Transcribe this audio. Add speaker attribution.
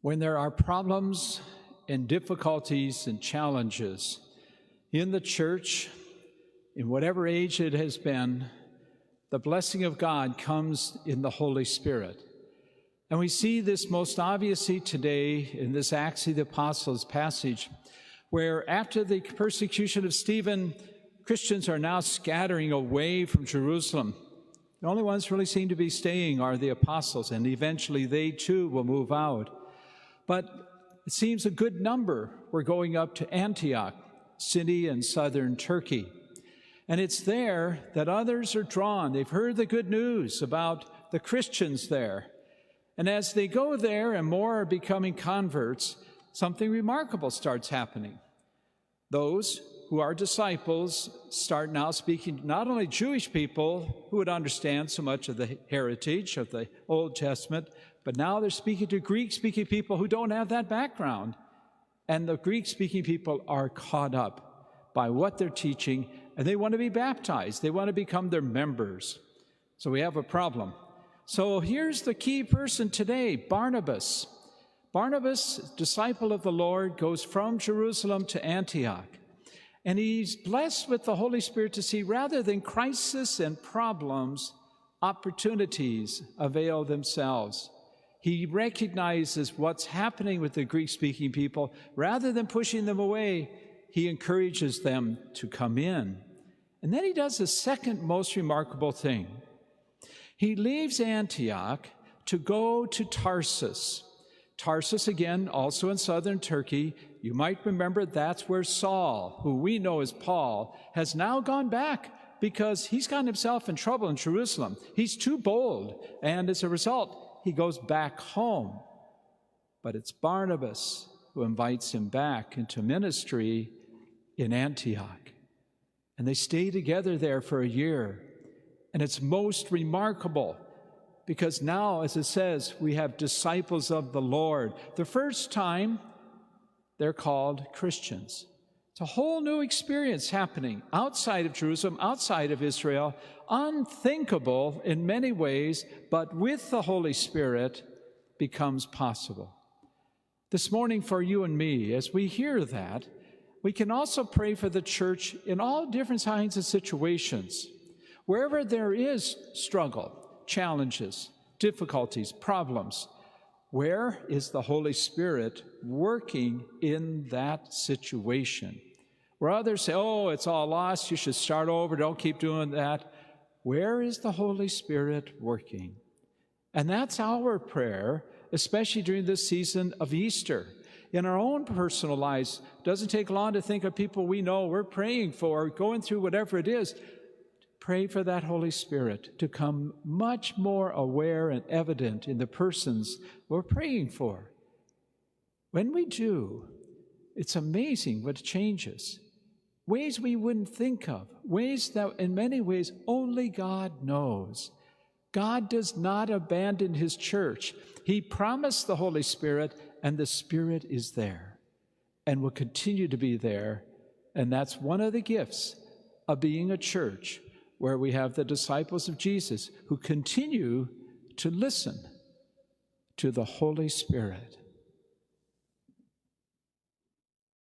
Speaker 1: When there are problems and difficulties and challenges in the church, in whatever age it has been, the blessing of God comes in the Holy Spirit. And we see this most obviously today in this Acts of the Apostles passage, where after the persecution of Stephen, Christians are now scattering away from Jerusalem. The only ones really seem to be staying are the apostles, and eventually they too will move out. But it seems a good number were going up to Antioch, city in southern Turkey. And it's there that others are drawn. They've heard the good news about the Christians there. And as they go there and more are becoming converts, something remarkable starts happening. Those who are disciples start now speaking to not only Jewish people who would understand so much of the heritage of the Old Testament, but now they're speaking to Greek-speaking people who don't have that background. And the Greek-speaking people are caught up by what they're teaching, and they want to be baptized. They want to become their members. So we have a problem. So here's the key person today, Barnabas. Barnabas, disciple of the Lord, goes from Jerusalem to Antioch. And he's blessed with the Holy Spirit to see, rather than crisis and problems, opportunities avail themselves. He recognizes what's happening with the Greek-speaking people. Rather than pushing them away, he encourages them to come in. And then he does the second most remarkable thing. He leaves Antioch to go to Tarsus. Tarsus, again, also in southern Turkey. You might remember that's where Saul, who we know as Paul, has now gone back because he's gotten himself in trouble in Jerusalem. He's too bold, and as a result, he goes back home. But it's Barnabas who invites him back into ministry in Antioch. And they stay together there for a year. And it's most remarkable because now, as it says, we have disciples of the Lord. The first time, they're called Christians. It's a whole new experience happening outside of Jerusalem, outside of Israel, unthinkable in many ways, but with the Holy Spirit becomes possible. This morning for you and me, as we hear that, we can also pray for the church in all different kinds of situations. Wherever there is struggle, challenges, difficulties, problems, where is the Holy Spirit working in that situation? Where others say, oh, it's all lost, you should start over, don't keep doing that. Where is the Holy Spirit working? And that's our prayer, especially during this season of Easter. In our own personal lives, it doesn't take long to think of people we know we're praying for, going through whatever it is. Pray for that Holy Spirit to come much more aware and evident in the persons we're praying for. When we do, it's amazing what changes. Ways we wouldn't think of, ways that in many ways only God knows. God does not abandon his church. He promised the Holy Spirit, and the Spirit is there and will continue to be there. And that's one of the gifts of being a church where we have the disciples of Jesus who continue to listen to the Holy Spirit.